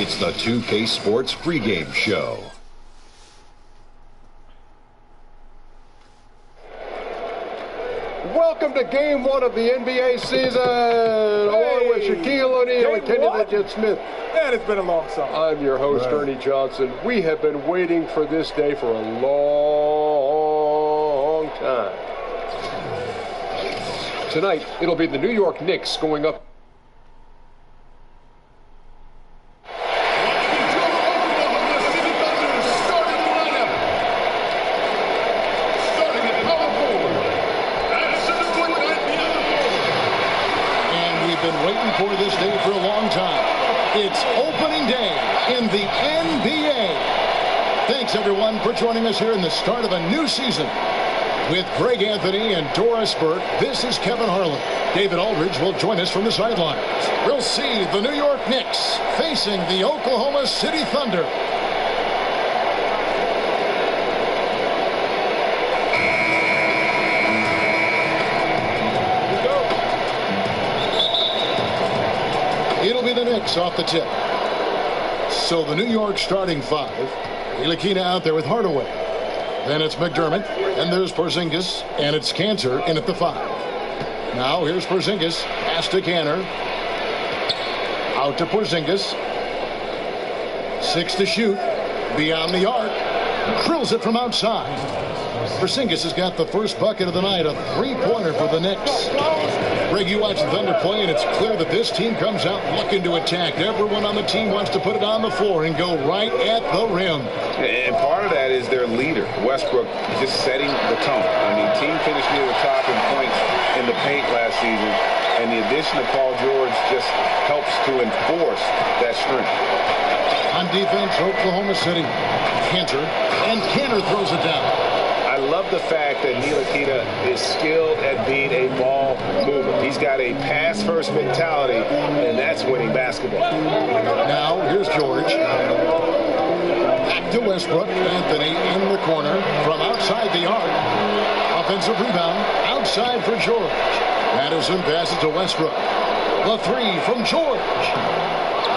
It's the 2K Sports pregame show. Welcome to Game 1 of the NBA season, along with Shaquille O'Neal and Kenny the Smith. Man, it's been a long summer. I'm your host, Ernie Johnson. We have been waiting for this day for a long time. Tonight, it'll be the New York Knicks going up. For this day for a long time. It's opening day in the NBA. Thanks everyone for joining us here in the start of a new season. With Greg Anthony and Doris Burke, this is Kevin Harlan. David Aldridge will join us from the sidelines. We'll see the New York Knicks facing the Oklahoma City Thunder. It'll be the Knicks off the tip. So the New York starting five. Ntilikina out there with Hardaway. Then it's McDermott. And there's Porzingis. And it's Cantor in at the five. Now here's Porzingis. Pass to Cantor. Out to Porzingis. 6 to shoot. Beyond the arc. Drills it from outside. Porzingis has got the first bucket of the night. A three-pointer for the Knicks. Greg, you watch the Thunder play, and it's clear that this team comes out looking to attack. Everyone on the team wants to put it on the floor and go right at the rim. And part of that is their leader, Westbrook, just setting the tone. I mean, team finished near the top in points in the paint last season, and the addition of Paul George just helps to enforce that strength. On defense, Oklahoma City. Cantor, and Cantor throws it down. I love the fact that Ntilikina is skilled at being a ball mover. He's got a pass-first mentality, and that's winning basketball. Now, here's George. Back to Westbrook. Anthony in the corner from outside the arc. Offensive rebound outside for George. Madison passes to Westbrook. The three from George.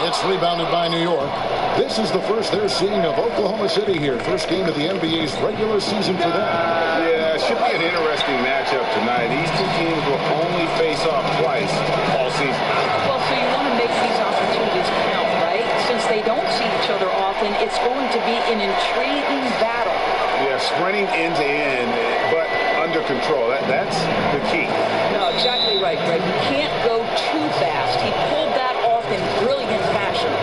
It's rebounded by New York. This is the first they're seeing of Oklahoma City here. First game of the NBA's regular season for them. Yeah, it should be an interesting matchup tonight. These two teams will only face off twice all season. Well, so you want to make these opportunities count, right? Since they don't see each other often, it's going to be an intriguing battle. Yeah, sprinting end to end, but under control. That's the key. No, exactly right, Greg. You can't go too fast. He pulled that off in brilliant fashion.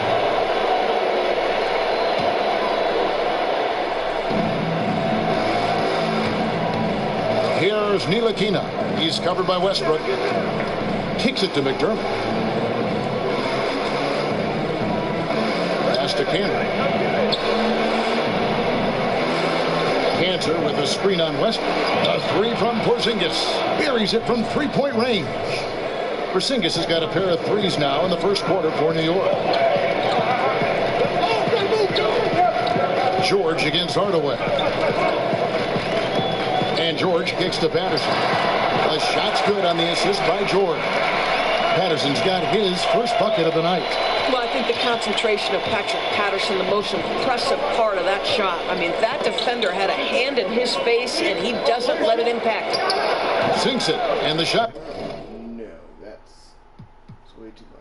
Here's Ntilikina. He's covered by Westbrook. Kicks it to McDermott. Pass to Cantor. Cantor with a screen on Westbrook. A three from Porzingis. Buries it from three-point range. Porzingis has got a pair of threes now in the first quarter for New York. George against Hardaway. And George kicks to Patterson. The shot's good on the assist by George. Patterson's got his first bucket of the night. Well, I think the concentration of Patrick Patterson, the most impressive part of that shot. I mean, that defender had a hand in his face, and he doesn't let it impact him. Sinks it, and the shot. No, that's way too much.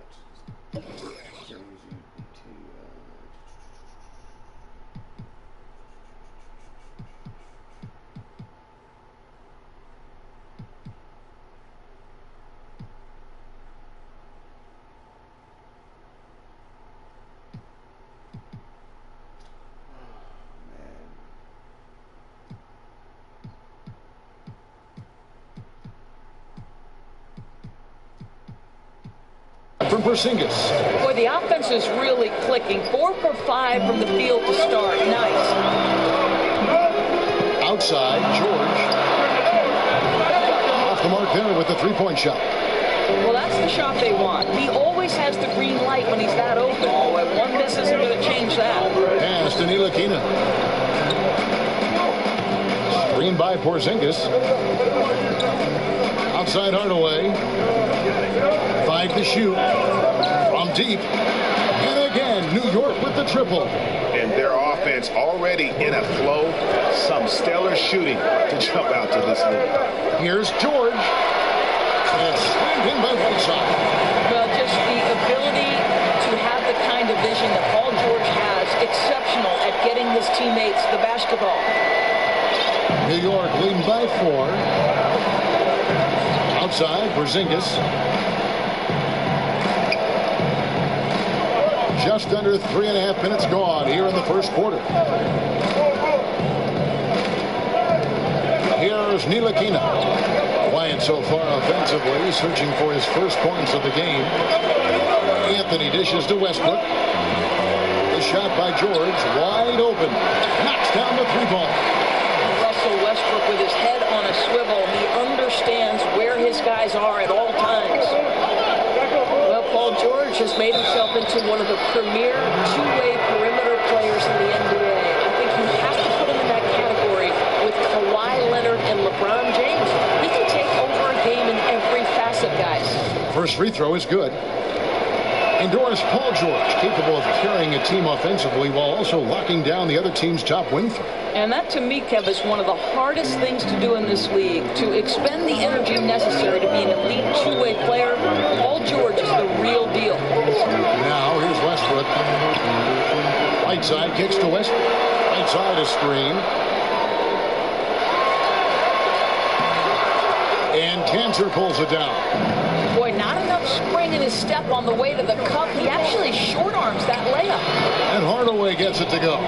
From Porzingis. Boy, the offense is really clicking. 4 for 5 from the field to start. Nice. Outside, George. Off the mark there with the three-point shot. Well, that's the shot they want. He always has the green light when he's that open. Boy, one miss isn't going to change that. Pass to Ntilikina. Screen by Porzingis. Outside Hardaway. 5 to shoot. From deep. And again, And New York with the triple. And their offense already in a flow. Some stellar shooting to jump out to this lead. Here's George. And slammed in by Whiteside. Well, just the ability to have the kind of vision that Paul George has, exceptional at getting his teammates the basketball. New York leading by 4. Outside, Porzingis. Just under 3.5 minutes gone here in the first quarter. Here's Ntilikina. Quiet so far offensively, searching for his first points of the game. Anthony dishes to Westbrook. The shot by George, wide open. Knocks down the 3-ball. Russell Westbrook with his head on a swivel. He understands where his guys are at all times. Well, Paul George has made himself into one of the premier two-way perimeter players in the NBA. I think you have to put him in that category with Kawhi Leonard and LeBron James. He can take over a game in every facet, guys. First free throw is good. Endorse Paul George, capable of carrying a team offensively while also locking down the other team's top wing threat. And that, to me, Kev, is one of the hardest things to do in this league, to expend the energy necessary to be an elite two-way player. Paul George is the real deal. Now, here's Westbrook. Right side kicks to Westbrook. Right side a screen. And Cantor pulls it down. Boy, not enough spring in his step on the way to the cup. He actually short arms that layup. And Hardaway gets it to go.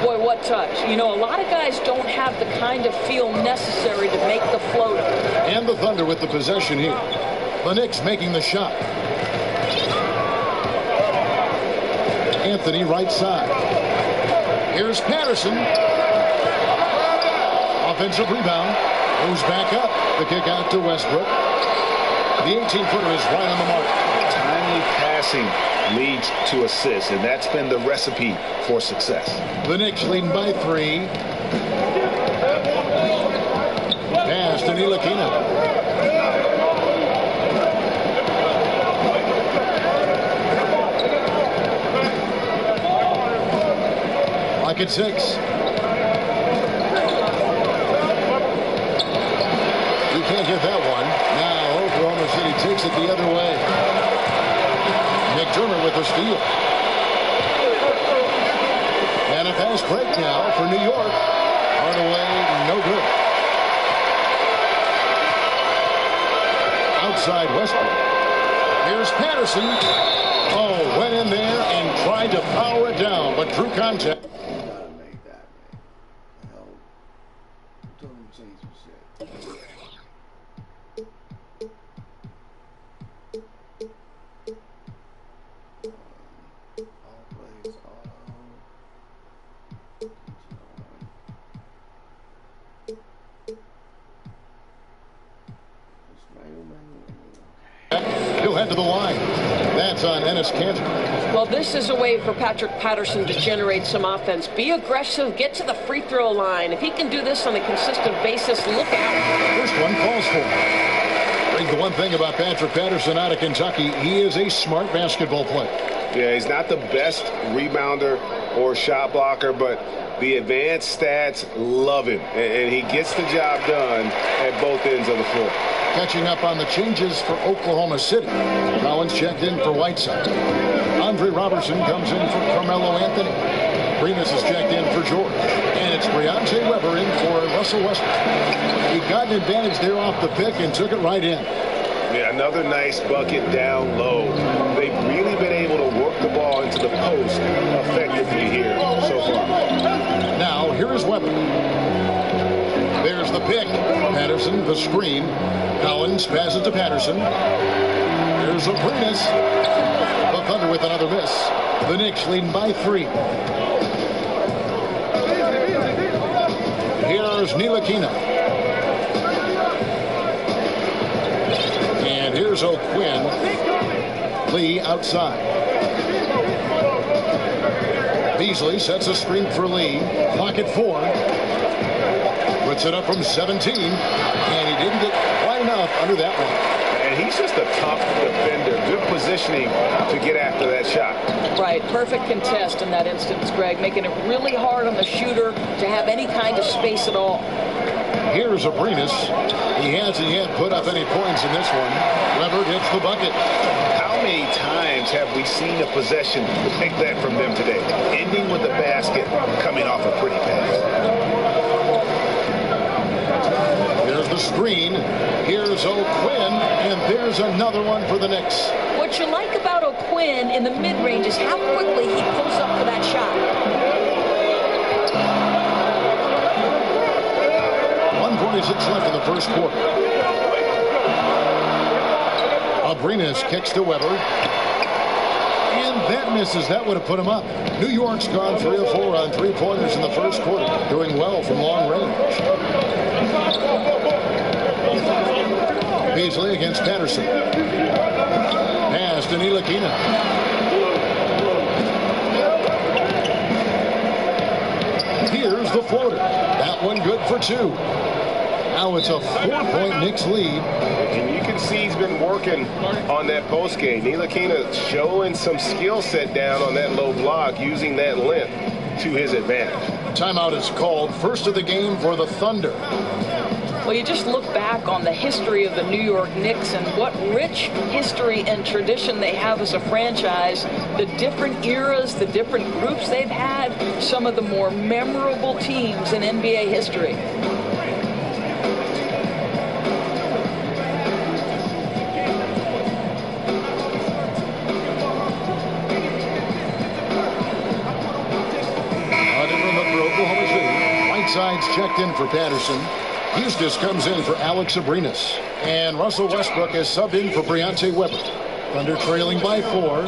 Boy, what touch. You know, a lot of guys don't have the kind of feel necessary to make the floater. And the Thunder with the possession here. The Knicks making the shot. Anthony right side. Here's Patterson. Offensive rebound. Moves back up. The kick out to Westbrook. The 18-footer is right on the mark. Timely passing leads to assists, and that's been the recipe for success. The Knicks leading by 3. Pass to Ntilikina. Lock at 6. You can't get that one. Now Oklahoma City takes it the other way. McDermott with the steal. And a fast break now for New York. Hardaway, no good. Outside Westbrook. Here's Patterson. Oh, went in there and tried to power it down, but drew contact. Gotta make that, man. Hell, told him to change some shit. All plays, all. He'll head to the line. That's on Enes Kanter. Well, this is a way for Patrick Patterson to generate some offense. Be aggressive, get to the free throw line. If he can do this on a consistent basis, look out. First one calls for it. I think the one thing about Patrick Patterson out of Kentucky, he is a smart basketball player. Yeah, he's not the best rebounder or shot blocker, but the advanced stats love him, and he gets the job done at both ends of the floor. Catching up on the changes for Oklahoma City. Collins checked in for Whiteside. Andre Robertson comes in for Carmelo Anthony. Remus is checked in for George. And it's Briante Weber in for Russell Westbrook. He got an advantage there off the pick and took it right in. Yeah, another nice bucket down low. They've really been able to work the ball into the post effectively here so far. Now, here is Weber. There's the pick. Patterson, the screen. Collins passes to Patterson. Here's Aprinas. The Thunder with another miss. The Knicks leading by 3. Here's Ntilikina. And here's O'Quinn. Lee outside. Beasley sets a screen for Lee. Clock at 4. Puts it up from 17. And he didn't get quite enough under that one. And he's just a tough defender. Good positioning to get after that shot. Right, perfect contest in that instance, Greg, making it really hard on the shooter to have any kind of space at all. Here's Abrines. He hasn't yet put up any points in this one. Weber gets the bucket. How many times have we seen a possession like that from them today? Ending with the basket, coming off a pretty pass. Here's the screen. Here's O'Quinn, and there's another one for the Knicks. What you like about O'Quinn in the mid-range is how quickly he pulls up for that shot. 1:46 left in the first quarter. Abrines kicks to Weber. And that misses. That would have put him up. New York's gone 3 of 4 on three-pointers in the first quarter. Doing well from long range. Beasley against Patterson. Pass to Ntilikina. Here's the floater. That one good for 2. Now it's a 4-point Knicks lead. And you can see he's been working on that post game. Ntilikina showing some skill set down on that low block, using that length to his advantage. Timeout is called. First of the game for the Thunder. Well, you just look back on the history of the New York Knicks and what rich history and tradition they have as a franchise, the different eras, the different groups they've had, some of the more memorable teams in NBA history. Oklahoma City. Whiteside's checked in for Patterson. Eustace comes in for Alex Abrines. And Russell Westbrook is subbed in for Briante Weber. Thunder trailing by 4.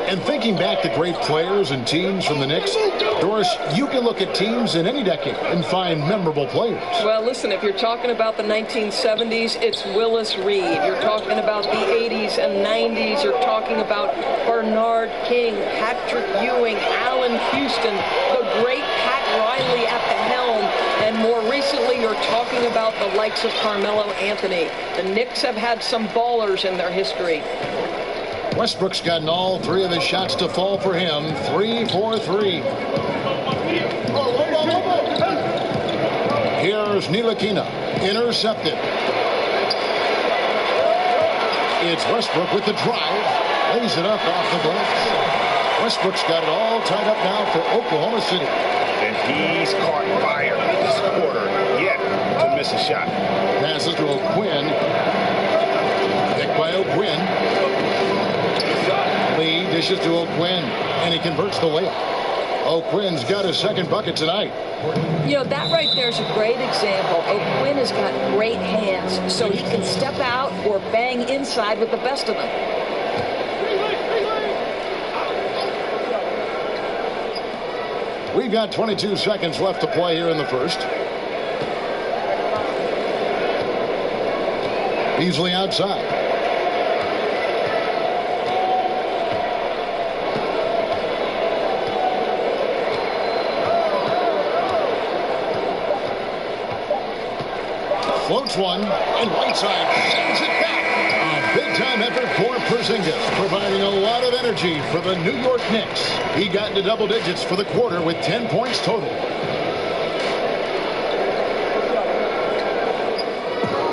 And thinking back to great players and teams from the Knicks, Doris, you can look at teams in any decade and find memorable players. Well, listen, if you're talking about the 1970s, it's Willis Reed. You're talking about the 80s and 90s. You're talking about Bernard King, Patrick Ewing, Allen Houston, the great Pat Riley at the helm. And more recently, you're talking about the likes of Carmelo Anthony. The Knicks have had some ballers in their history. Westbrook's gotten all 3 of his shots to fall for him. 3 for 3. Here's Ntilikina. Intercepted. It's Westbrook with the drive. Lays it up off the glass. Westbrook's got it all tied up now for Oklahoma City. And he's caught fire this quarter yet to miss a shot. Passes to O'Quinn. Picked by O'Quinn. Lee dishes to O'Quinn, and he converts the layup. O'Quinn's got his second bucket tonight. You know, that right there is a great example. O'Quinn has got great hands, so he can step out or bang inside with the best of them. We've got 22 seconds left to play here in the first. Beasley outside. Floats one, and Whiteside sends it back. A big-time effort for Porzingis, providing a lot of energy for the New York Knicks. He got into double digits for the quarter with 10 points total.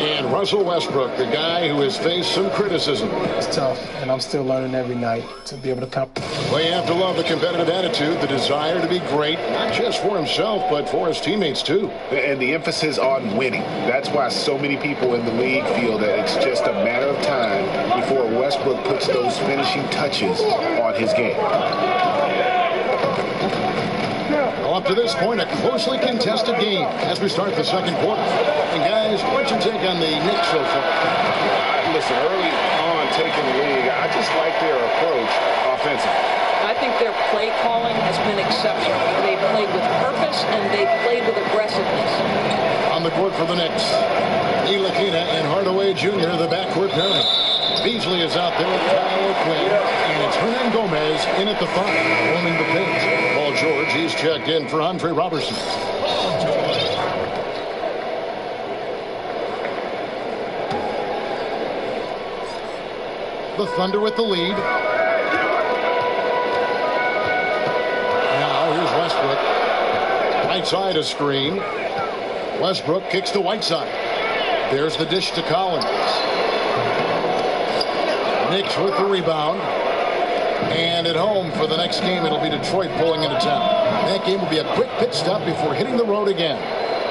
And Russell Westbrook, the guy who has faced some criticism. It's tough, and I'm still learning every night to be able to come. Well, you have to love the competitive attitude, the desire to be great, not just for himself, but for his teammates, too. And the emphasis on winning. That's why so many people in the league feel that it's just a matter of time before Westbrook puts those finishing touches on his game. Well, up to this point, a closely contested game as we start the second quarter. And guys, what's your take on the Knicks so far? Listen, early on taking the lead, I just like their approach offensively. I think their play calling has been exceptional. They played with purpose and they played with aggressiveness. On the court for the Knicks, Ntilikina and Hardaway Jr., the backcourt pairing. Beasley is out there with Kyle O'Quinn, and it's Hernan Gomez in at the 5, roaming the paint. Paul George, he's checked in for Andre Robertson. The Thunder with the lead. Now here's Westbrook. Right side a screen. Westbrook kicks to Whiteside. There's the dish to Collins. Knicks with the rebound. And at home for the next game, it'll be Detroit pulling into town. That game will be a quick pit stop before hitting the road again.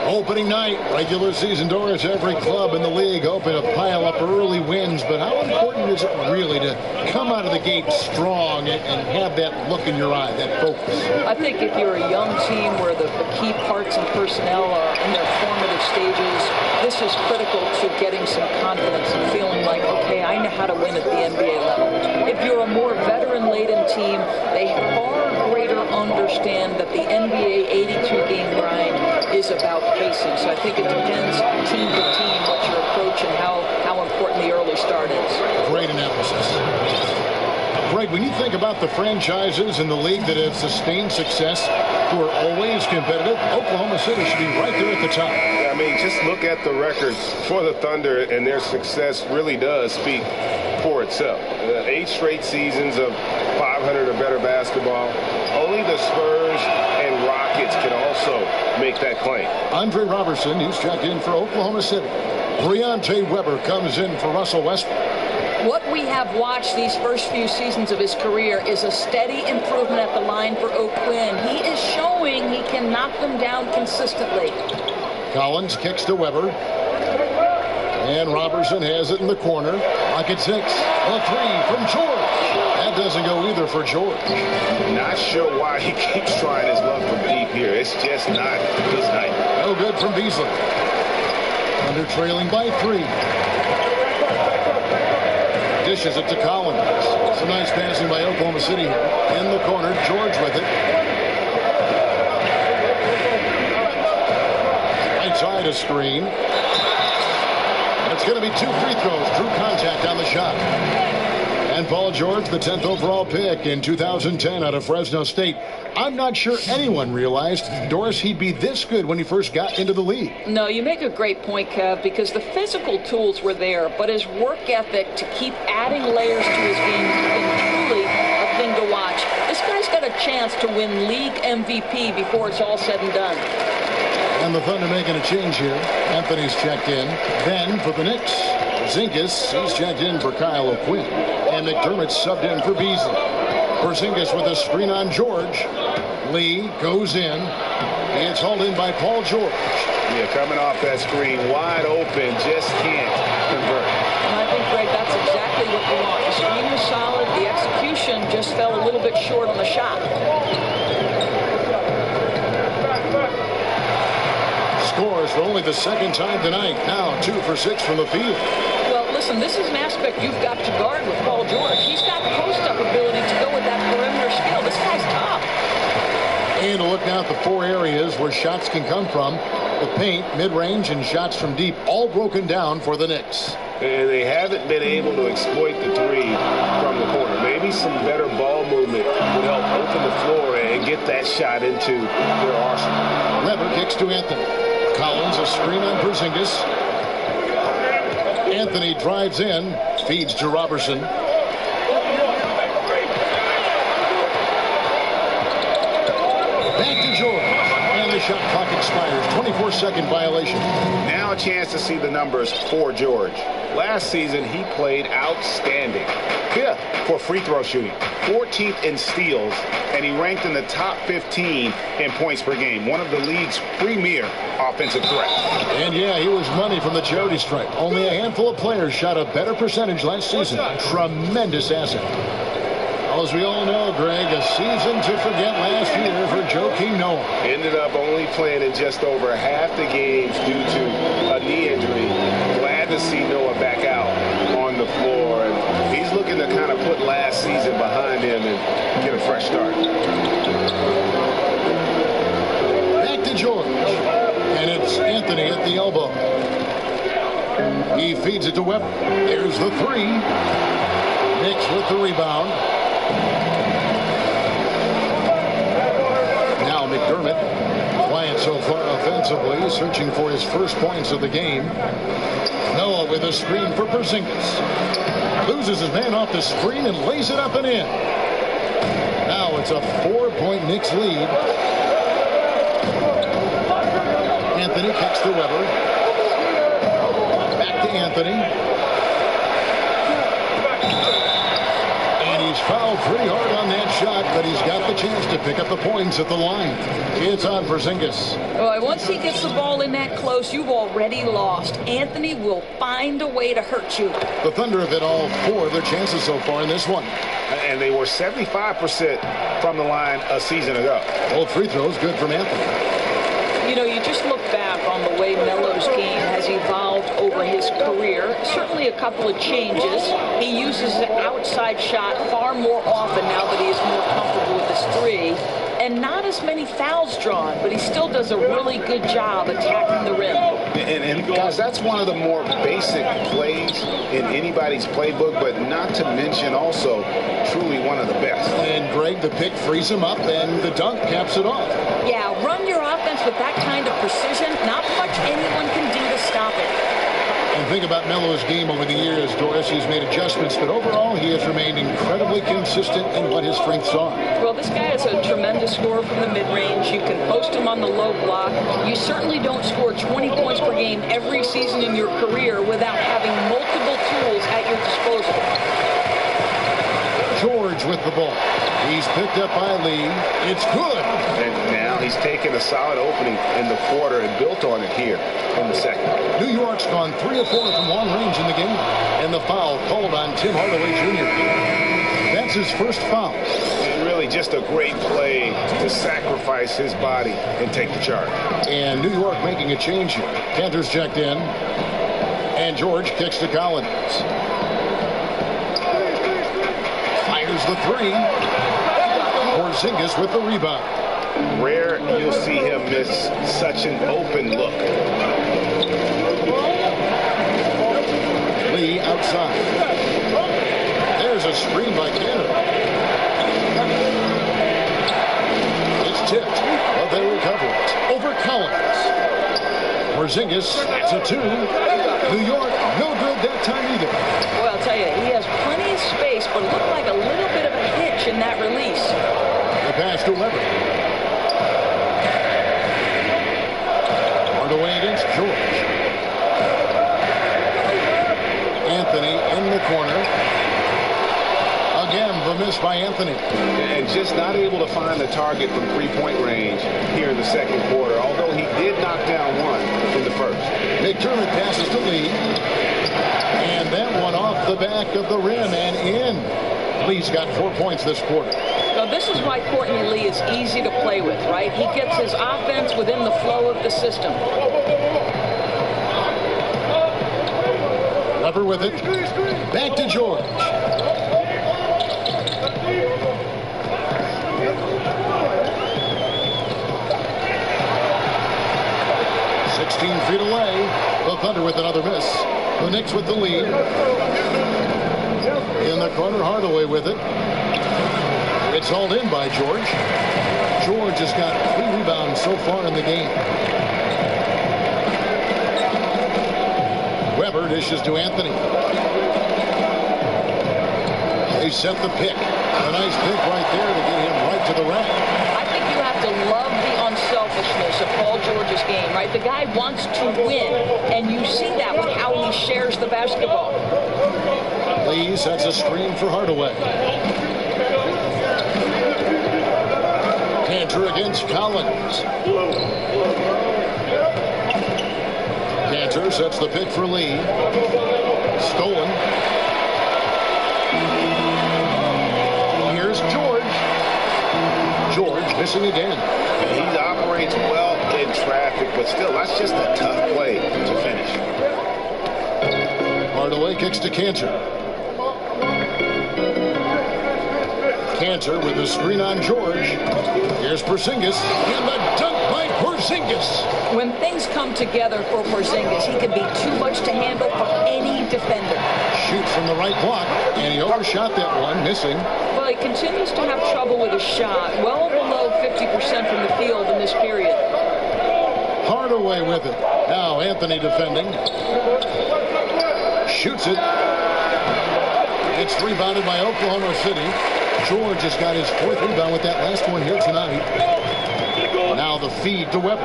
Opening night, regular season doors, every club in the league hoping to pile up early wins. But how important is it really to come out of the gate strong and have that look in your eye, that focus? I think if you're a young team where the key parts and personnel are in their formative stages, this is critical to getting some confidence and feeling like, okay, I know how to win at the NBA level. If you're a more veteran-laden team, they far greater understand that the NBA 82-game grind is about pacing. So I think it depends team to team what your approach and how important the early start is. Great analysis. Greg, when you think about the franchises in the league that have sustained success, who are always competitive, Oklahoma City should be right there at the top. I mean, just look at the records for the Thunder, and their success really does speak for itself. 8 straight seasons of 500 or better basketball. Only the Spurs and Rockets can also make that claim. Andre Robertson, who's checked in for Oklahoma City. Briante Weber comes in for Russell Westbrook. What we have watched these first few seasons of his career is a steady improvement at the line for O'Quinn. He is showing he can knock them down consistently. Collins kicks to Weber. And Robertson has it in the corner. Rocket 6. A 3 from George. That doesn't go either for George. Not sure why he keeps trying his luck from deep here. It's just not his night. No good from Beasley. Under trailing by 3. Dishes it to Collins. Some nice passing by Oklahoma City here. In the corner, George with it. Right side a screen. It's going to be 2 free throws. Drew contact on the shot. And Paul George, the 10th overall pick in 2010 out of Fresno State. I'm not sure anyone realized, Doris, he'd be this good when he first got into the league. No, you make a great point, Kev, because the physical tools were there, but his work ethic to keep adding layers to his game has been truly a thing to watch. This guy's got a chance to win league MVP before it's all said and done. And the Thunder making a change here. Anthony's checked in. Then for the Knicks, Porzingis, he's checked in for Kyle O'Quinn. And McDermott subbed in for Beasley. Porzingis with a screen on George. Lee goes in. It's hauled in by Paul George. Yeah, coming off that screen, wide open, just can't convert. And I think, Greg, that's exactly what we want. The screen was solid. The execution just fell a little bit short on the shot. Scores for only the second time tonight. Now 2 for 6 from the field. Well, listen, this is an aspect you've got to guard with Paul George. He's got post-up ability to go with that perimeter skill. This guy's tough. And look now at the 4 areas where shots can come from. The paint, mid-range, and shots from deep, all broken down for the Knicks. And they haven't been able to exploit the 3 from the corner. Maybe some better ball movement would help open the floor and get that shot into their arsenal. Weber kicks to Anthony. Collins, a screen on Porzingis. Anthony drives in, feeds to Robertson. Back to George. And the shot clock expires. 24-second violation. Now a chance to see the numbers for George. Last season, he played outstanding. 5th for free throw shooting, 14th in steals, and he ranked in the top 15 in points per game. One of the league's premier offensive threats. And yeah, he was money from the charity stripe. Only a handful of players shot a better percentage last season. Tremendous asset. Well, as we all know, Greg, a season to forget last year for Joakim Noah. Ended up only playing in just over half the games due to a knee injury. Glad to see Noah back out on the floor. And he's looking to kind of put last season behind him and get a fresh start. Back to George. And it's Anthony at the elbow. He feeds it to Weber. There's the 3. Knicks with the rebound. Now McDermott. Bryant so far offensively, searching for his first points of the game. Noah with a screen for Porzingis. Loses his man off the screen and lays it up and in. Now it's a 4-point Knicks lead. Anthony kicks to Weber. Back to Anthony. And he's fouled pretty hard on that shot, but he's got the chance to pick up the points at the line. It's on Porzingis. Well, once he gets the ball in that close, you've already lost. Anthony will find a way to hurt you. The Thunder have hit all 4 of their chances so far in this one. And they were 75% from the line a season ago. Both free throws good from Anthony. You know, you just look back on the way Melo's game has evolved over his career. Certainly a couple of changes. He uses the outside shot far more often now that he is more comfortable with his three. And not as many fouls drawn, but he still does a really good job attacking the rim. And guys, that's one of the more basic plays in anybody's playbook, but not to mention also truly one of the best. And Greg, the pick frees him up, and the dunk caps it off. Yeah, run your offense with that kind of precision. Not much anyone can do to stop it. And think about Melo's game over the years, Doris. He's made adjustments, but overall he has remained incredibly consistent in what his strengths are. Well, this guy is a tremendous scorer from the mid-range. You can post him on the low block. You certainly don't score 20 points per game every season in your career without having multiple tools at your disposal. George with the ball. He's picked up by Lee. It's good. And now he's taken a solid opening in the quarter and built on it here in the second. New York's gone 3 of 4 from long range in the game. And the foul called on Tim Hardaway Jr. That's his first foul. And really just a great play to sacrifice his body and take the charge. And New York making a change here. Cantor's checked in. And George kicks to Collins. Fires the 3. Porzingis with the rebound. Rare you'll see him miss such an open look. Lee outside. There's a screen by Cantor. It's tipped, but they recover it. Over Collins. Porzingis, that's a 2. New York, no good that time either. Well, I'll tell you, he has plenty of space, but it looked like a little bit of a hitch in that release. The pass to Weber. Hardaway against George. Anthony in the corner. Again, the miss by Anthony. And just not able to find the target from three-point range here in the second quarter, although he did knock down one in the first. McDermott passes to Lee. And that one off the back of the rim and in. Lee's got 4 points this quarter. So this is why Courtney Lee is easy to play with, right? He gets his offense within the flow of the system. Weber with it. Back to George. Feet away. The Thunder with another miss. The Knicks with the lead. In the corner, Hardaway with it. It's hauled in by George. George has got 3 rebounds so far in the game. Weber dishes to Anthony. They set the pick. A nice pick right there to get him right to the rack. I think you have to love the unselfishness of Paul George's game, right? The guy wants to win, and you see that with how he shares the basketball. Lee sets a screen for Hardaway. Cantor against Collins. Cantor sets the pick for Lee. Stolen. Here's George. George missing again. He operates well in traffic, but still, that's just a tough play to finish. Hardaway kicks to Cantor. Cantor with the screen on George. Here's Porzingis, and the dunk by Porzingis. When things come together for Porzingis, he can be too much to handle for any defender. Shoots from the right block, and he overshot that one, missing. Well, he continues to have trouble with his shot, well below 50% from the field in this period. Hardaway with it. Now Anthony defending. Shoots it. It's rebounded by Oklahoma City. George has got his 4th rebound with that last one here tonight. Now the feed to Webber.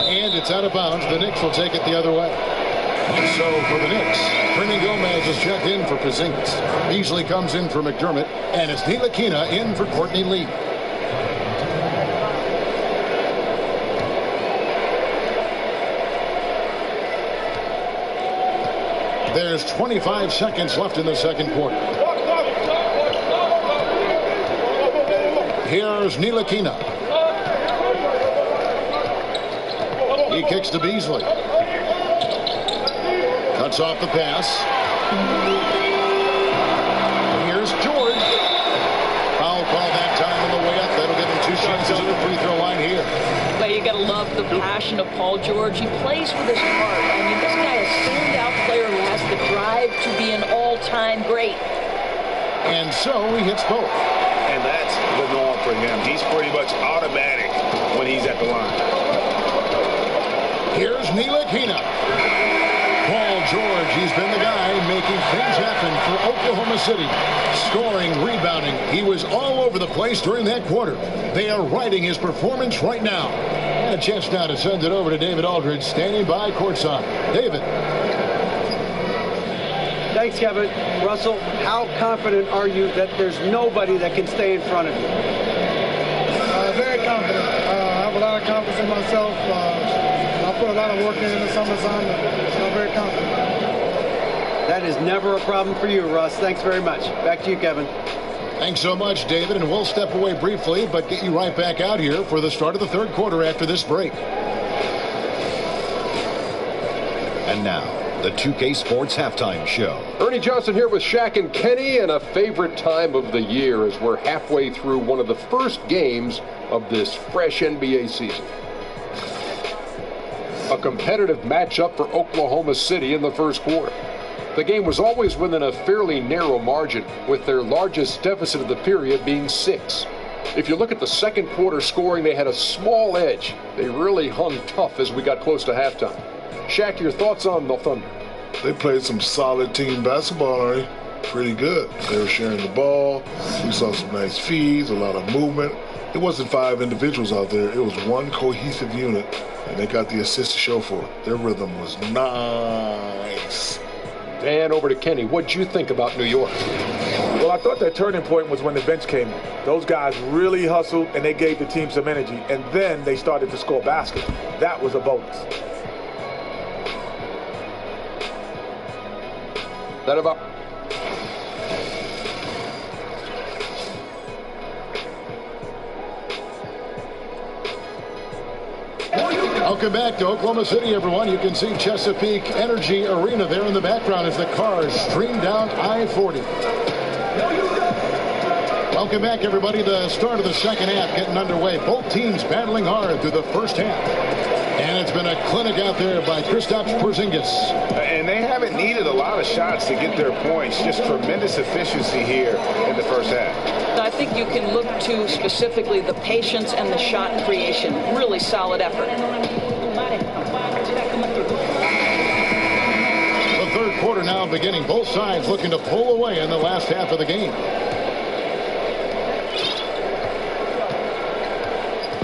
And it's out of bounds. The Knicks will take it the other way. And so for the Knicks, Hernan Gomez is checked in for Porzingis. Beasley comes in for McDermott. And it's Ntilikina in for Courtney Lee. There's 25 seconds left in the second quarter. Here's Ntilikina. He kicks to Beasley. Cuts off the pass. Here's George. Foul call that time on the way up. That'll give him 2 chances at the free throw line here. But you got to love the passion of Paul George. He plays with his heart. I mean, this guy is a standout player who has the drive to be an all-time great. And so he hits both. And that's the norm for him. He's pretty much automatic when he's at the line. Here's Ntilikina. Paul George, he's been the guy making things happen for Oklahoma City. Scoring, rebounding. He was all over the place during that quarter. They are riding his performance right now. And a chance now to send it over to David Aldridge, standing by courtside. David. Thanks, Kevin. Russell, how confident are you that there's nobody that can stay in front of you? Very confident. I have a lot of confidence in myself. I put a lot of work in the summertime, so I'm very confident. That is never a problem for you, Russ. Thanks very much. Back to you, Kevin. Thanks so much, David, and we'll step away briefly, but get you right back out here for the start of the third quarter after this break. And now, the 2K Sports Halftime Show. Ernie Johnson here with Shaq and Kenny, and a favorite time of the year as we're halfway through one of the first games of this fresh NBA season. A competitive matchup for Oklahoma City in the first quarter. The game was always within a fairly narrow margin, with their largest deficit of the period being 6. If you look at the second quarter scoring, they had a small edge. They really hung tough as we got close to halftime. Shaq, your thoughts on the Thunder? They played some solid team basketball, Ernie. Pretty good. They were sharing the ball. We saw some nice feeds, a lot of movement. It wasn't 5 individuals out there. It was one cohesive unit, and they got the assist to show for it. Their rhythm was nice. And over to Kenny. What'd you think about New York? Well, I thought that turning point was when the bench came in. Those guys really hustled, and they gave the team some energy. And then they started to score baskets. That was a bonus. That about... Welcome back to Oklahoma City, everyone. You can see Chesapeake Energy Arena there in the background as the cars stream down I-40. Welcome back, everybody. The start of the second half getting underway. Both teams battling hard through the first half. And it's been a clinic out there by Kristaps Porzingis. And they haven't needed a lot of shots to get their points. Just tremendous efficiency here in the first half. I think you can look to specifically the patience and the shot creation. Really solid effort. The third quarter now beginning. Both sides looking to pull away in the last half of the game.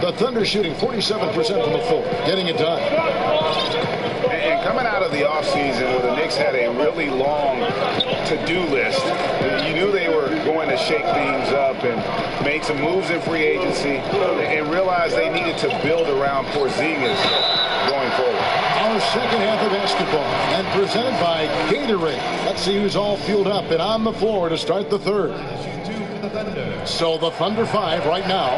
The Thunder shooting 47% from the floor, getting it done. And coming out of the offseason where the Knicks had a really long to-do list, you knew they were going to shake things up and made some moves in free agency and realized they needed to build around Porzingis going forward. Our second half of basketball and presented by Gatorade. Let's see who's all fueled up and on the floor to start the third. So the Thunder 5 right now.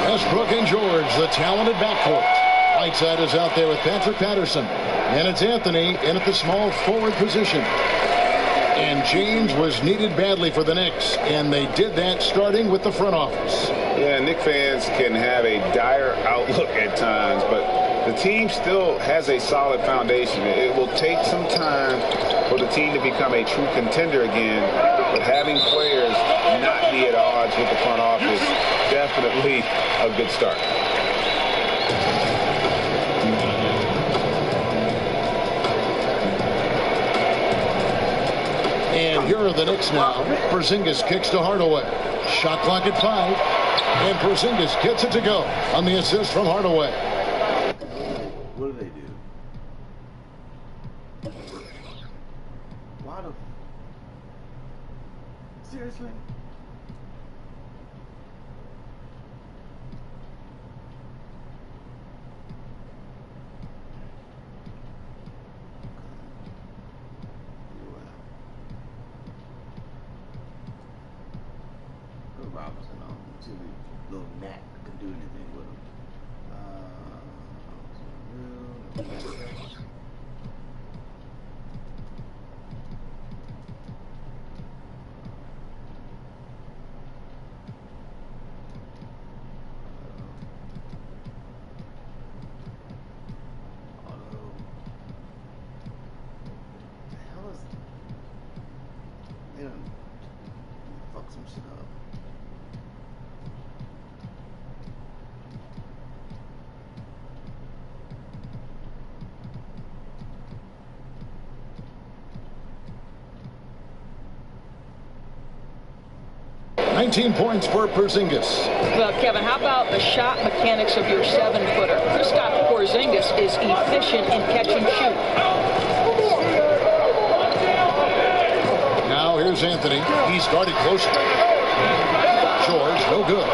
Westbrook and George, the talented backcourt. Whiteside is out there with Patrick Patterson. And it's Anthony in at the small forward position. And James was needed badly for the Knicks. And they did that starting with the front office. Yeah, Knicks fans can have a dire outlook at times, but the team still has a solid foundation. It will take some time for the team to become a true contender again, but having players not be at odds with the front office, definitely a good start. And here are the Knicks now. Porzingis kicks to Hardaway. Shot clock at 5. And Porzingis gets it to go on the assist from Hardaway. What do they do? Why the... Seriously? Robinson on see if little Nat can do anything with him. The hell is they done fuck some shit up. 19 points for Porzingis. Well, Kevin, how about the shot mechanics of your 7-footer? Kristaps Porzingis is efficient in catch and shoot. Now here's Anthony. He's guarded closely. George, no good.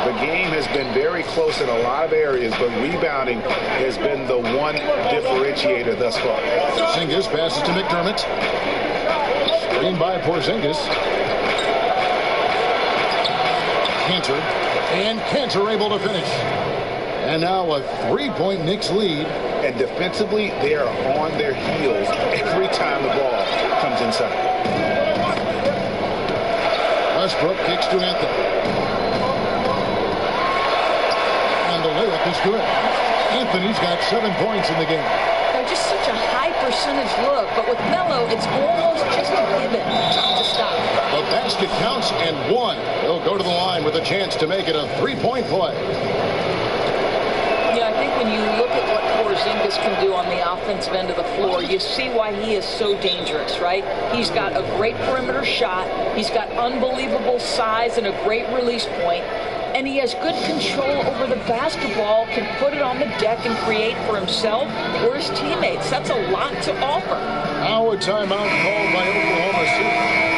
The game has been very close in a lot of areas, but rebounding has been the one differentiator thus far. Porzingis passes to McDermott. Screen by Porzingis. Cantor. And Cantor able to finish. And now a 3-point Knicks lead. And defensively, they are on their heels every time the ball comes inside. Westbrook kicks to Anthony. And the layup is good. Anthony's got 7 points in the game. They're just such a high percentage look, but with Melo, it's almost just a given to stop. The basket counts and 1. He'll go to the line with a chance to make it a 3-point play. Yeah, I think when you look at what Porzingis can do on the offensive end of the floor, you see why he is so dangerous, right? He's got a great perimeter shot. He's got unbelievable size and a great release point. And he has good control over the basketball, can put it on the deck and create for himself or his teammates. That's a lot to offer. Now a timeout called by Oklahoma City.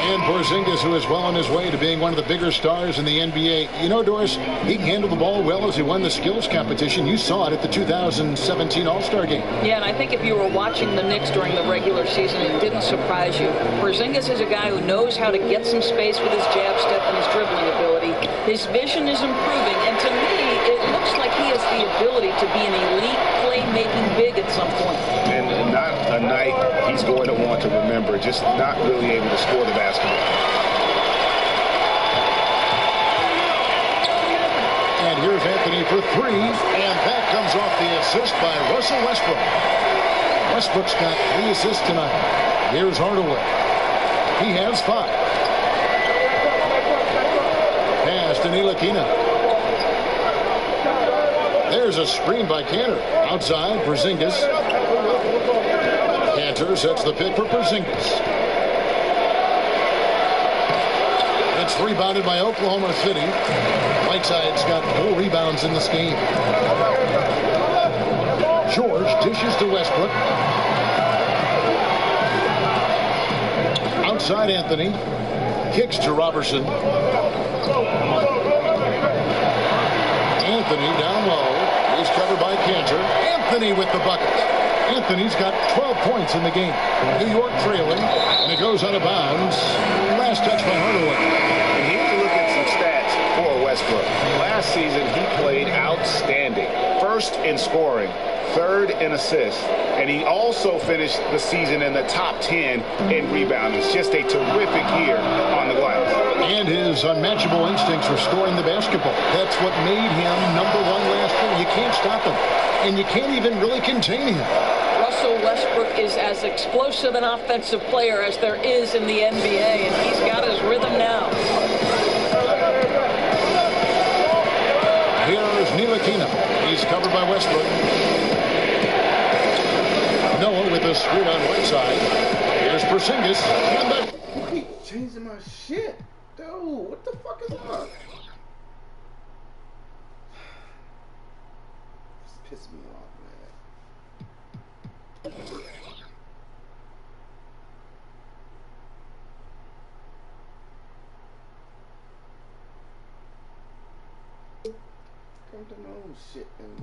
And Porzingis, who is well on his way to being one of the bigger stars in the NBA. You know, Doris, he can handle the ball well as he won the skills competition. You saw it at the 2017 All-Star game. Yeah, and I think if you were watching the Knicks during the regular season, it didn't surprise you. Porzingis is a guy who knows how to get some space with his jab step and his dribbling ability. His vision is improving, and to me, it looks like he has the ability to be an elite playmaking big at some point. And not a night he's going to want to remember, just not really able to score the basketball. And here's Anthony for 3, and that comes off the assist by Russell Westbrook. Westbrook's got 3 assists tonight. Here's Hardaway. He has 5. Pass to Ntilikina. There's a screen by Cantor. Outside, Porzingis. Cantor sets the pick for Porzingis. It's rebounded by Oklahoma City. Whiteside's got 4 rebounds in this game. George dishes to Westbrook. Outside Anthony. Kicks to Robertson. Anthony down low. He's covered by Cantor. Anthony with the bucket. Anthony's got 12 points in the game. New York trailing, and it goes out of bounds. Last touch by Hardaway. And here's a look at some stats for Westbrook. Last season, he played outstanding. First in scoring, 3rd in assists, and he also finished the season in the top 10 in rebounding. It's just a terrific year on the glass. And his unmatchable instincts for scoring the basketball. That's what made him number 1 last year. You can't stop him, and you can't even really contain him. Russell Westbrook is as explosive an offensive player as there is in the NBA, and he's got his rhythm now. Here's Ntilikina. He He's covered by Westbrook. Noah with a screen on right side. Here's Porzingis. And the... You keep changing my shit. Dude, what the fuck is up? Just piss me off, man. Come to my own shit and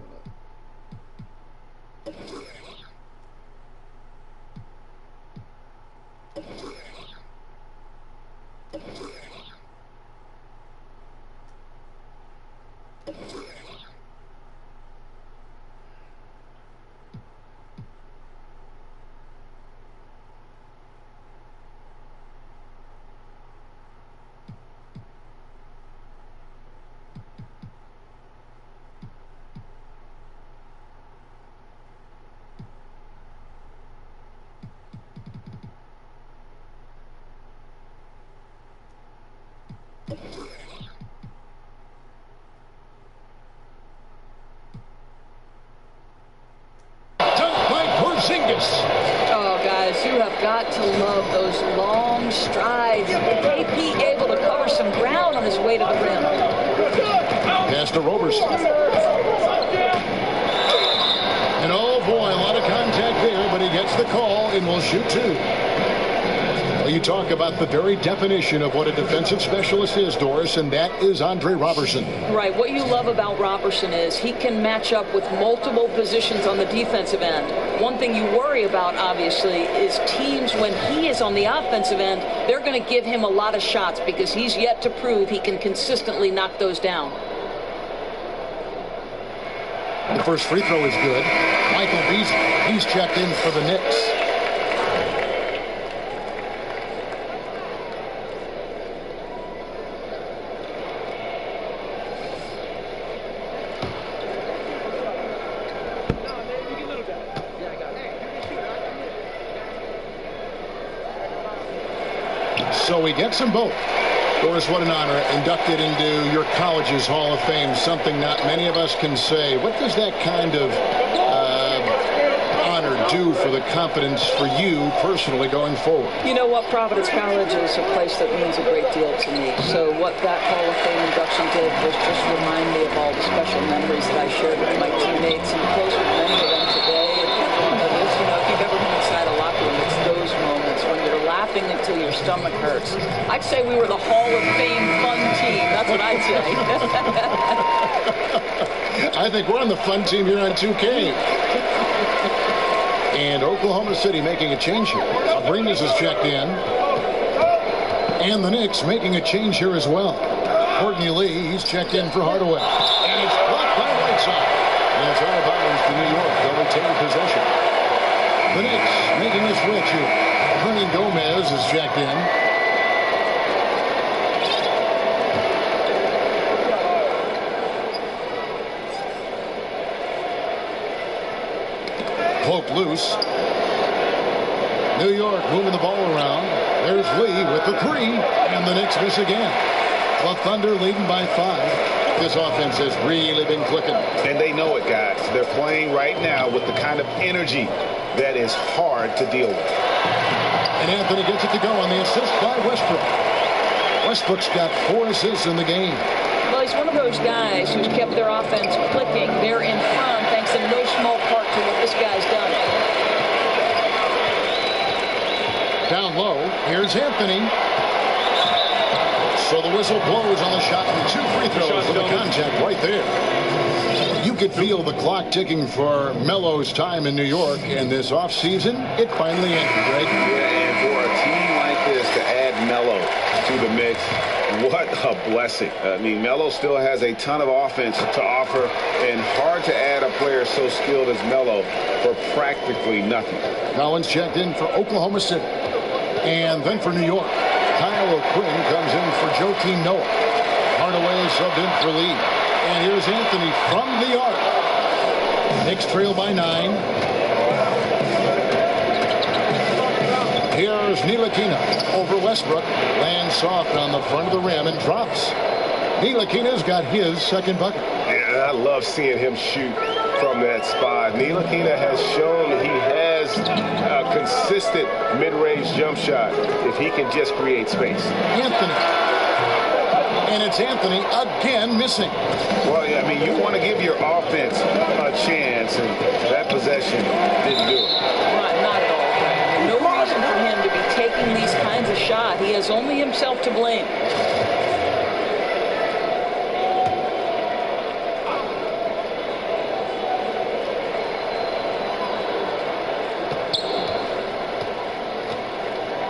Oh, guys, you have got to love those long strides. KP able to cover some ground on his way to the rim. Pass to Roberson. And oh boy, a lot of contact there, but he gets the call and will shoot two. Well, you talk about the very definition of what a defensive specialist is, Doris, and that is Andre Roberson. Right. What you love about Roberson is he can match up with multiple positions on the defensive end. One thing you worry about, obviously, is teams when he is on the offensive end, they're going to give him a lot of shots because he's yet to prove he can consistently knock those down. The first free throw is good. Michael Beasley, he's checked in for the Knicks. So he gets them both. Doris, what an honor. Inducted into your college's Hall of Fame, something not many of us can say. What does that kind of honor do for the confidence for you personally going forward? You know what? Providence College is a place that means a great deal to me. So what that Hall of Fame induction did was just remind me of all the special memories that I shared with my teammates and close with many of them today. And you know, if you've ever been inside a locker room, it's those moments when you're laughing until your stomach hurts. I'd say we were the Hall of Fame fun team. That's what I'd say. I think we're on the fun team here on 2K. And Oklahoma City making a change here. Abrines is checked in. And the Knicks making a change here as well. Courtney Lee, he's checked in for Hardaway. And it's blocked by Whiteside. And it's out of bounds to New York. They'll retain possession. The Knicks making a switch here. Hernan Gomez is checked in. Poke loose. New York moving the ball around. There's Lee with the three. And the Knicks miss again. The Thunder leading by 5. This offense has really been clicking. And they know it, guys. They're playing right now with the kind of energy that is hard to deal with. And Anthony gets it to go on the assist by Westbrook. Westbrook's got 4 assists in the game. Well, he's one of those guys who's kept their offense clicking. They're in front thanks in no small part to what this guy's done. Down low, here's Anthony. So the whistle blows on the shot and 2 free throws with the contact right there. You could feel the clock ticking for Melo's time in New York, and this offseason, it finally ended, right? Yeah, and for a team like this to add Melo to the mix, what a blessing. I mean, Melo still has a ton of offense to offer, and hard to add a player so skilled as Melo for practically nothing. Collins checked in for Oklahoma City. And then for New York, Kyle O'Quinn comes in for Joakim Noah. Hardaway is subbed in for Lee. And here's Anthony from the arc. Knicks trail by 9. Here's Ntilikina over Westbrook. Lands soft on the front of the rim and drops. Ntilikina's got his second bucket. Yeah, I love seeing him shoot from that spot. Ntilikina has shown he has a consistent mid-range jump shot if he can just create space. Anthony. And it's Anthony again missing. Well, yeah, I mean, you want to give your offense a chance, and that possession didn't do it. Not at all. No reason for him to be taking these kinds of shots. He has only himself to blame.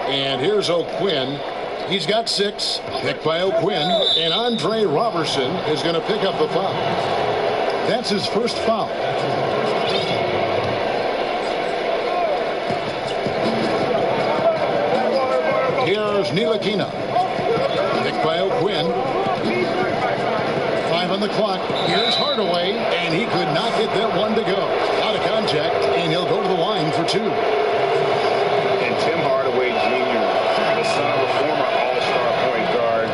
And here's O'Quinn. He's got 6. Picked by O'Quinn. And Andre Robertson is going to pick up the foul. That's his first foul. Here's Ntilikina. Picked by O'Quinn. 5 on the clock. Here's Hardaway. And he could not get that one to go. Out of contact. And he'll go to the line for 2. And Tim Hardaway Jr., the son of a former all-star point guard.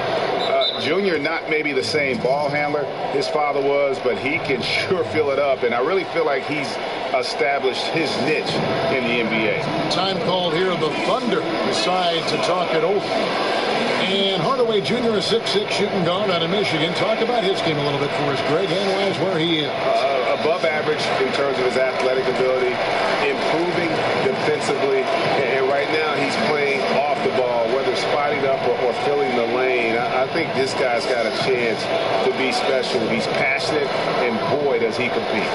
Junior, not maybe the same ball handler his father was, but he can sure fill it up. And I really feel like he's established his niche in the NBA. Time called here. The Thunder decide to talk it over. And Hardaway Jr., a 6'6" shooting guard out of Michigan. Talk about his game a little bit for us, Greg. Analyze where he is. Above average in terms of his athletic ability, improving defensively, and right now he's playing off the ball, whether spotting up or filling the lane. I think this guy's got a chance to be special. He's passionate, and boy, does he compete.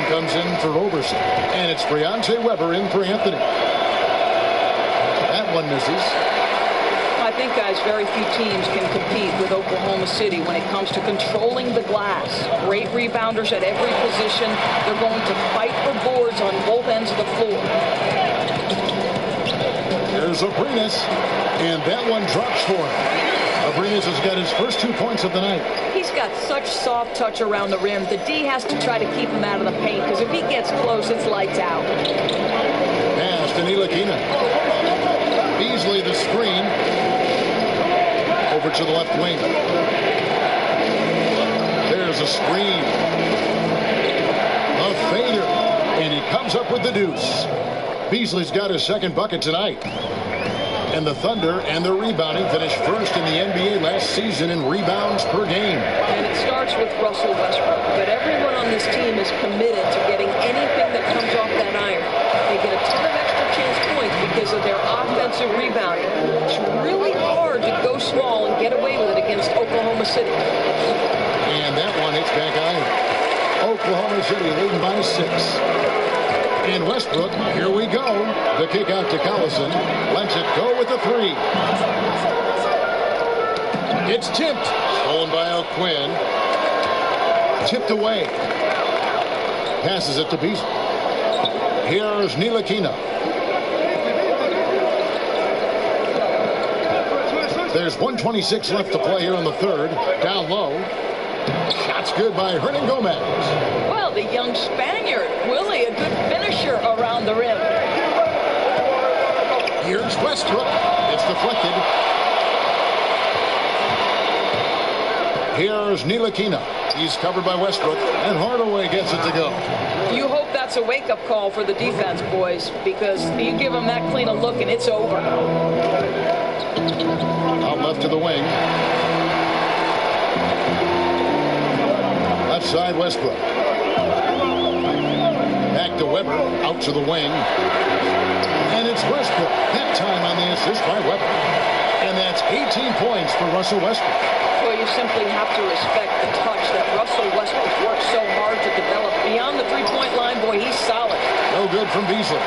Comes in for Roberson, and it's Briante Weber in for Anthony. That one misses. I think, guys, very few teams can compete with Oklahoma City when it comes to controlling the glass. Great rebounders at every position. They're going to fight for boards on both ends of the floor. There's Abrines, and that one drops for him. Abrines has got his first 2 points of the night. He's got such soft touch around the rim. The D has to try to keep him out of the paint, because if he gets close, it's lights out. Pass to Ntilikina. Beasley the screen. Over to the left wing. There's a screen. A fader. And he comes up with the deuce. Beasley's got his second bucket tonight. And the Thunder and the rebounding finished first in the NBA last season in rebounds per game. And it starts with Russell Westbrook. But everyone on this team is committed to getting anything that comes off that iron. They get a ton of extra chance points because of their offensive rebounding. It's really hard to go small and get away with it against Oklahoma City. And that one hits back iron. Oklahoma City leading by 6. And Westbrook, here we go. The kick out to Collison. Lets it go with the 3. It's tipped. Stolen by O'Quinn. Tipped away. Passes it to Beasley. Here's Ntilikina. There's 1:26 left to play here in the third. Down low. Shot's good by Hernan Gomez. Well, the young Spaniard, Willie, a good finisher around the rim. Here's Westbrook. It's deflected. Here's Ntilikina. He's covered by Westbrook, and Hardaway gets it to go. You hope that's a wake-up call for the defense, boys, because you give them that clean a look and it's over. Out left to the wing. Left side, Westbrook. Back to Weber, out to the wing. And it's Westbrook, that time on the assist by Weber. And that's 18 points for Russell Westbrook. Well, you simply have to respect the touch that Russell Westbrook worked so hard to develop. Beyond the three-point line, boy, he's solid. No good from Beasley.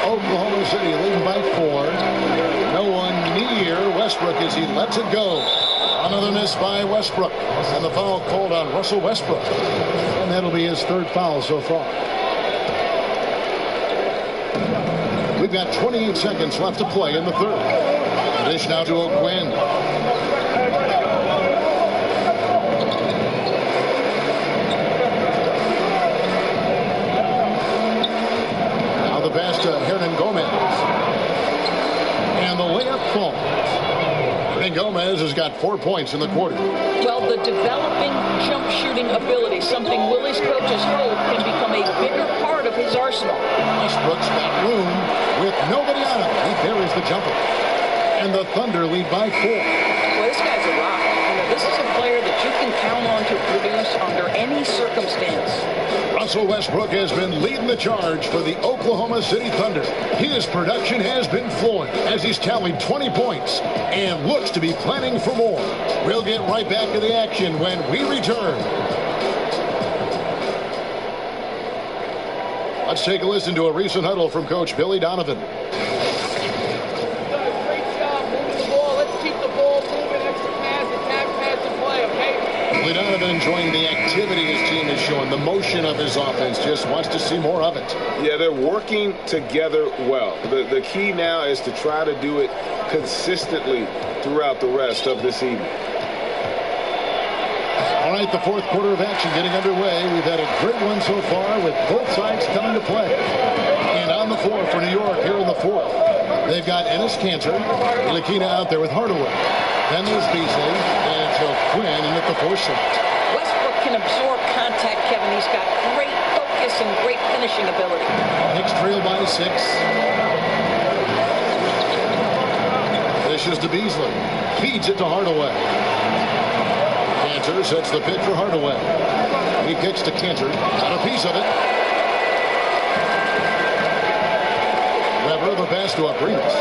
Oklahoma City leading by 4. No one near Westbrook as he lets it go. Another miss by Westbrook. And the foul called on Russell Westbrook. And that'll be his third foul so far. got 28 seconds left to play in the third. Dish now to O'Quinn. Now the pass to Hernan Gomez. And the layup falls. Hernan Gomez has got 4 points in the quarter. Well, the developing jump shooting ability, something Willie's coaches hope can become a bigger part of his arsenal. Westbrook's got room with nobody on him. He buries the jumper. And the Thunder lead by 4. Well, this guy's a rock. You know, this is a player that you can count on to produce under any circumstance. Russell Westbrook has been leading the charge for the Oklahoma City Thunder. His production has been flowing as he's tallied 20 points and looks to be planning for more. We'll get right back to the action when we return. Let's take a listen to a recent huddle from Coach Billy Donovan. Billy Donovan enjoying the activity his team is showing, the motion of his offense, just wants to see more of it. Yeah, they're working together well. The key now is to try to do it consistently throughout the rest of this evening. All right, the fourth quarter of action getting underway. We've had a great one so far with both sides coming to play. And on the floor for New York here in the fourth, they've got Enes Kanter, Ntilikina out there with Hardaway. Then there's Beasley, and it's O'Quinn in at the 4 slot. Westbrook can absorb contact, Kevin. He's got great focus and great finishing ability. Knicks trail by 6. Dishes to Beasley. Feeds it to Hardaway. Kanter sets the pick for Hardaway. He kicks to Kanter. Got a piece of it. Weber the pass to Abrines.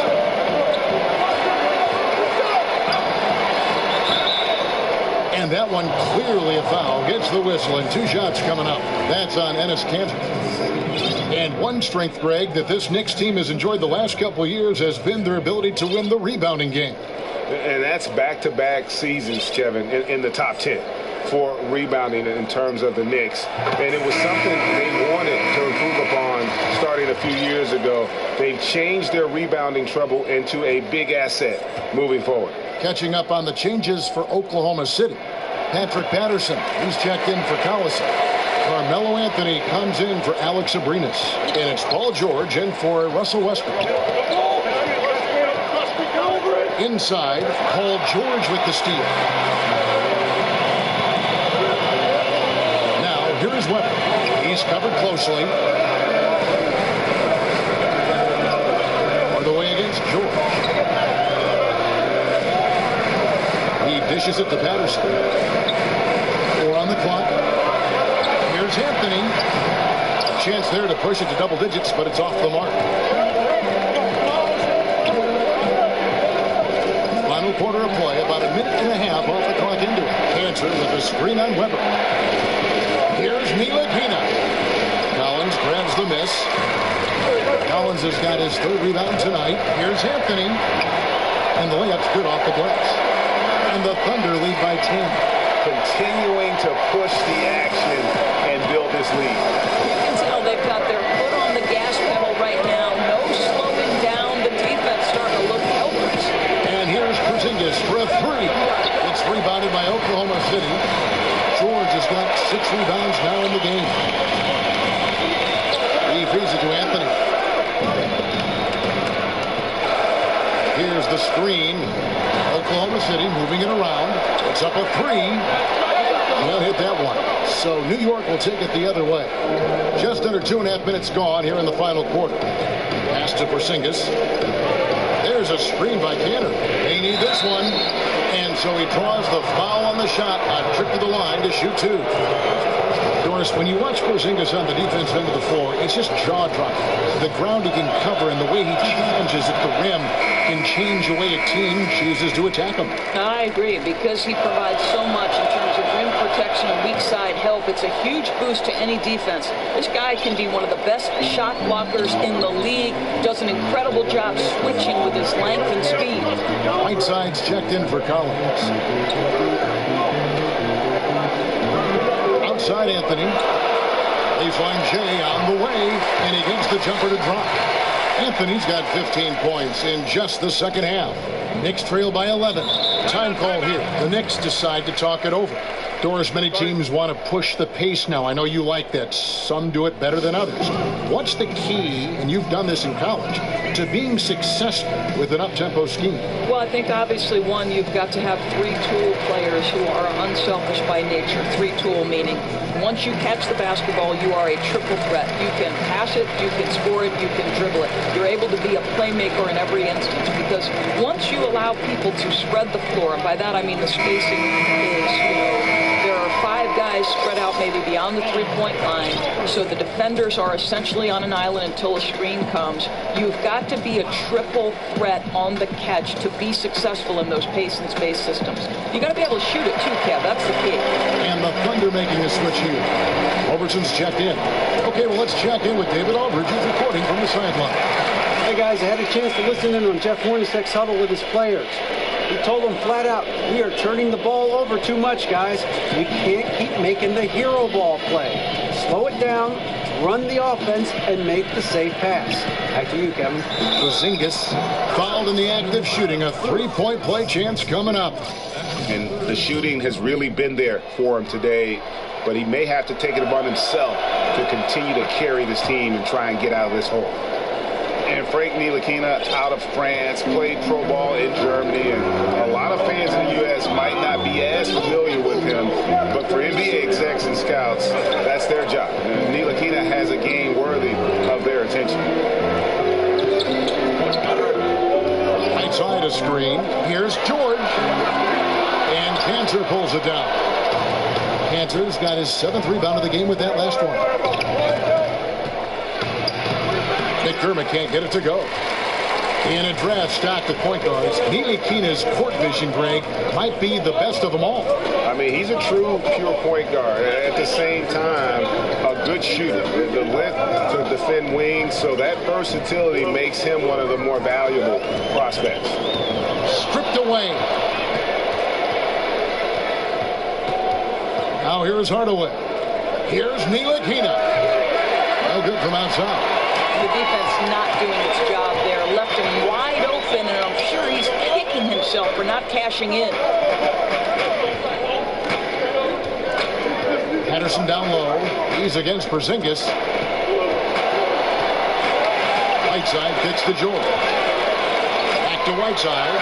And that one clearly a foul. Gets the whistle and 2 shots coming up. That's on Enes Kanter. And one strength, Greg, that this Knicks team has enjoyed the last couple of years has been their ability to win the rebounding game. And that's back-to-back seasons, Kevin, in the top 10 for rebounding in terms of the Knicks. And it was something they wanted to improve upon starting a few years ago. They've changed their rebounding trouble into a big asset moving forward. Catching up on the changes for Oklahoma City. Patrick Patterson, he's checked in for Collison. Carmelo Anthony comes in for Alex Abrines. And it's Paul George in for Russell Westbrook. Inside, Paul George with the steal. Now, here is Weber. He's covered closely. Hardaway against George. He dishes it to Patterson. 4 on the clock. Here's Anthony. A chance there to push it to double digits, but it's off the mark. Final quarter of play, about a minute and a half off the clock into it. Kanter with a screen on Weber. Here's Ntilikina. Collins grabs the miss. Collins has got his 3rd rebound tonight. Here's Anthony. And the layup's good off the glass. And the Thunder lead by 10. Continuing to push the action and build this lead. You can tell they've got their foot on the gas pedal right now. No slowing down. The defense starting to look helpless. And here's Porzingis for a 3. It's rebounded by Oklahoma City. George has got 6 rebounds now in the game. He feeds it to Anthony. Here's the screen. Oklahoma City moving it around. It's up a 3. He'll hit that one. So New York will take it the other way. Just under 2.5 minutes gone here in the final quarter. Pass to Porzingis. There's a screen by Kanter. They need this one. And so he draws the foul on the shot. A trip to the line to shoot 2. Doris, when you watch Porzingis on the defensive end of the floor, it's just jaw-dropping. The ground he can cover and the way he challenges at the rim can change the way a team chooses to attack him. I agree, because he provides so much in terms of rim protection and weak side help. It's a huge boost to any defense. This guy can be one of the best shot blockers in the league. Does an incredible job switching with his length and speed. Whiteside's checked in for Collins. Outside Anthony. Baseline Jay on the way, and he gets the jumper to drop. Anthony's got 15 points in just the second half. Knicks trail by 11. Time call here. The Knicks decide to talk it over. Doris, many teams want to push the pace now. I know you like that. Some do it better than others. What's the key, and you've done this in college, to being successful with an up-tempo scheme? Well, I think obviously, one, you've got to have three-tool players who are unselfish by nature. Three-tool meaning once you catch the basketball, you are a triple threat. You can pass it, you can score it, you can dribble it. You're able to be a playmaker in every instance because once you allow people to spread the floor, and by that I mean the spacing is, there are 5 guys spread out maybe beyond the three-point line, so the defenders are essentially on an island until a screen comes. You've got to be a triple threat on the catch to be successful in those pace and space systems. You got to be able to shoot it too, Kev. That's the key. And the Thunder making a switch here. Robertson's checked in. Okay, well, let's check in with David Aldridge, who's reporting from the sideline. Hey, guys, I had a chance to listen in on Jeff Hornacek's huddle with his players. He told them flat out, we are turning the ball over too much, guys. We can't keep making the hero ball play. Slow it down, run the offense, and make the safe pass. Back to you, Kevin. Porzingis fouled in the act of shooting. A three-point play chance coming up. And the shooting has really been there for him today, but he may have to take it upon himself to continue to carry this team and try and get out of this hole. And Frank Ntilikina out of France, played pro ball in Germany, and a lot of fans in the U.S. might not be as familiar with him, but for NBA execs and scouts, that's their job. And Ntilikina has a game worthy of their attention. Right side of screen. Here's George. And Kanter pulls it down. Kanter's got his 7th rebound of the game with that last one. McDermott can't get it to go. In a draft stock of point guards, Ntilikina's court vision, Greg, might be the best of them all. I mean, he's a true pure point guard. At the same time, a good shooter. The length to defend wings, so that versatility makes him one of the more valuable prospects. Stripped away. Now here's Hardaway. Here's Ntilikina. No good from outside. The defense not doing its job there. Left him wide open, and I'm sure he's kicking himself for not cashing in. Patterson down low. He's against Porzingis. Whiteside kicks to George. Back to Whiteside.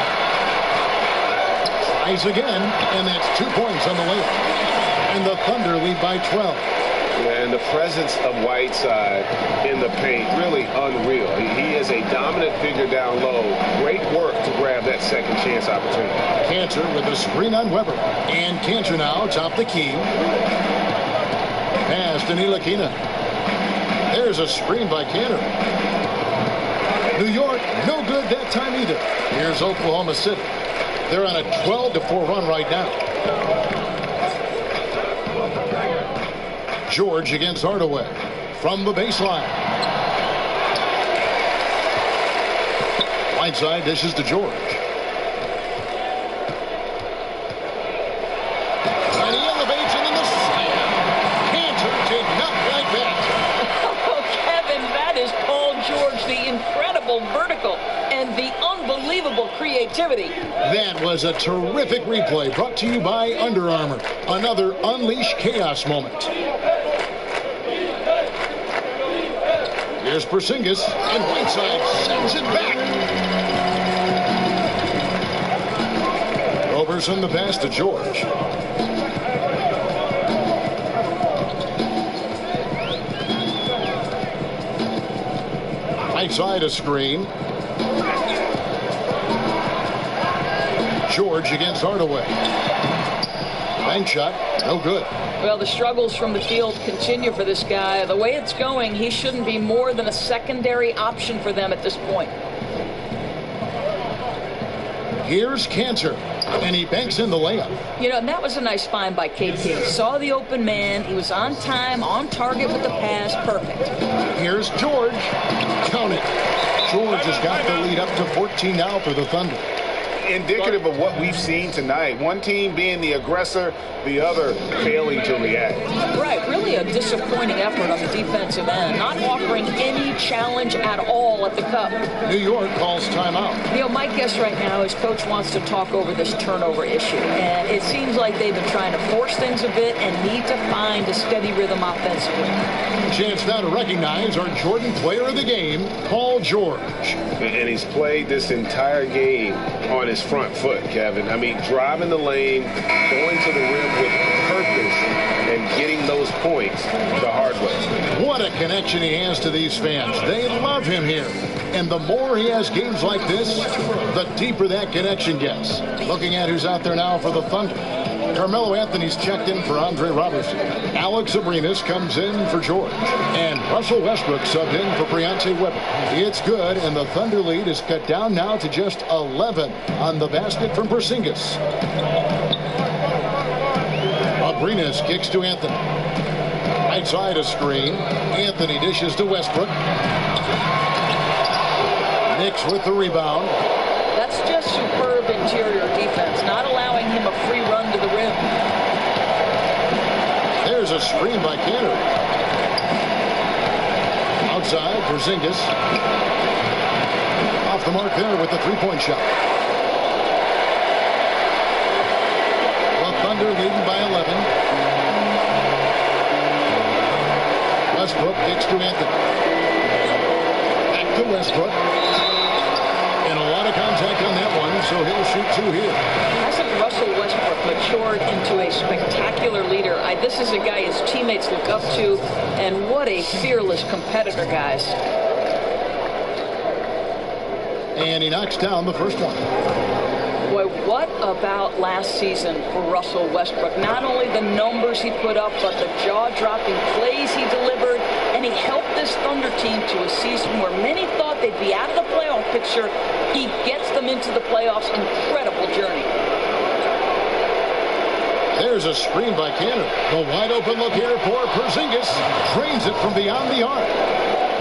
Tries again, and that's 2 points on the layup. And the Thunder lead by 12. And the presence of Whiteside in the paint, really unreal. He is a dominant figure down low. Great work to grab that second chance opportunity. Kanter with a screen on Weber. And Kanter now top the key. Pass to Ntilikina. There's a screen by Kanter. New York, no good that time either. Here's Oklahoma City. They're on a 12-4 run right now. George against Hardaway from the baseline. Whiteside dishes to George. And he elevates it in the slam. Kanter did not like that. Oh, Kevin, that is Paul George, the incredible vertical and the unbelievable creativity. That was a terrific replay brought to you by Under Armour. Another Unleash Chaos moment. Here's Porzingis, and Whiteside sends it back. Roberson the pass to George. Whiteside a screen. George against Hardaway. Bank shot, no good. Well, the struggles from the field continue for this guy. The way it's going, he shouldn't be more than a secondary option for them at this point. Here's Kanter, and he banks in the layup. You know, and that was a nice find by KT. Saw the open man. He was on time, on target with the pass. Perfect. Here's George. Count it. George has got the lead up to 14 now for the Thunder. indicative of what we've seen tonight. One team being the aggressor, the other failing to react. Right, really a disappointing effort on the defensive end, not offering any challenge at all at the cup. New York calls timeout. You know, my guess right now is Coach wants to talk over this turnover issue, and it seems like they've been trying to force things a bit and need to find a steady rhythm offensively. Chance now to recognize our Jordan player of the game, Paul George. And he's played this entire game on his front foot, Kevin. I mean, driving the lane, going to the rim with purpose, and getting those points the hard way. What a connection he has to these fans. They love him here. And the more he has games like this, the deeper that connection gets. Looking at who's out there now for the Thunder. Carmelo Anthony's checked in for Andre Robertson. Alex Abrinas comes in for George. And Russell Westbrook subbed in for Briante Weber. It's good, and the Thunder lead is cut down now to just 11 on the basket from Porzingis. Abrinas kicks to Anthony. Right side a screen. Anthony dishes to Westbrook. Knicks with the rebound. That's just superb interior defense, not allowing him a free run to the rim. There's a screen by Cantor. Outside, Porzingis. Off the mark there with the three-point shot. The Thunder leading by 11. Westbrook kicks to Anthony. Back to Westbrook. And a lot of contact on that one, so he'll shoot two here. Hasn't Russell Westbrook matured into a spectacular leader? This is a guy his teammates look up to, and what a fearless competitor, guys. And he knocks down the first one. Boy, what about last season for Russell Westbrook? Not only the numbers he put up, but the jaw-dropping plays he delivered, and he helped this Thunder team to a season where many thought they'd be out of the playoff picture. He gets them into the playoffs. Incredible journey. There's a screen by Cantor. The wide open look here for Porzingis. Drains it from beyond the arc.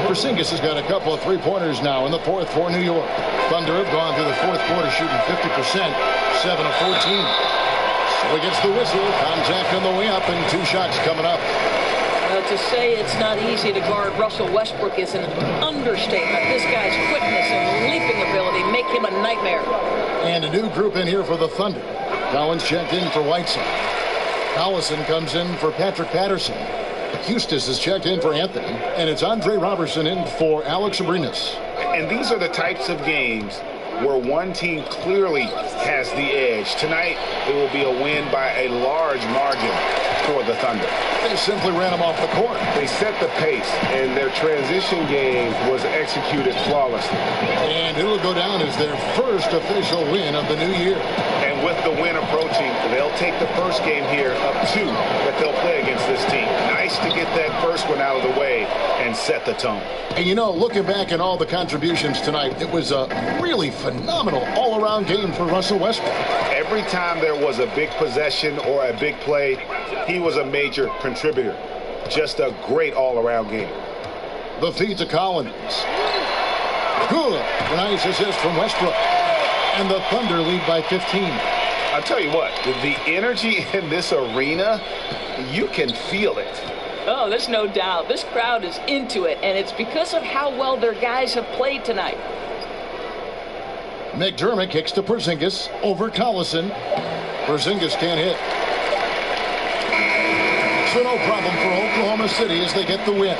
Porzingis has got a couple of three-pointers now in the fourth for New York. Thunder have gone through the fourth quarter shooting 50%, 7 of 14. So he gets the whistle. Contact on the way up and two shots coming up. Well, to say it's not easy to guard Russell Westbrook is an understatement. This guy's quickness and leaping ability make him a nightmare. And a new group in here for the Thunder. Collins checked in for Whiteside. Collison comes in for Patrick Patterson. Eustace is checked in for Anthony. And it's Andre Robertson in for Alex Abrinas. And these are the types of games where one team clearly has the edge. Tonight, it will be a win by a large margin for the Thunder. They simply ran them off the court. They set the pace, and their transition game was executed flawlessly. And it'll go down as their first official win of the new year. And with the win approaching, they'll take the first game here up 2 that they'll play against this team. Nice to get that first one out of the way and set the tone. And you know, looking back at all the contributions tonight, it was a really phenomenal all-around game for Russell Westbrook. Every time there was a big possession or a big play, he was a major contributor. Just a great all-around game. The feed to Collins. Good. Nice assist from Westbrook. And the Thunder lead by 15. I'll tell you what, the energy in this arena, you can feel it. Oh, there's no doubt. This crowd is into it, and it's because of how well their guys have played tonight. McDermott kicks to Porzingis over Collison. Porzingis can't hit. So no problem for Oklahoma City as they get the win.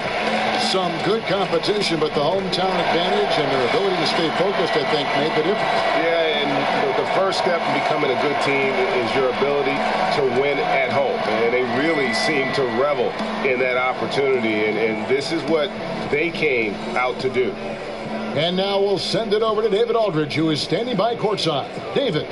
Some good competition, but the hometown advantage and their ability to stay focused, I think, made the difference. Yeah, and the first step in becoming a good team is your ability to win at home. And they really seem to revel in that opportunity. And this is what they came out to do. And now we'll send it over to David Aldridge, who is standing by courtside. David.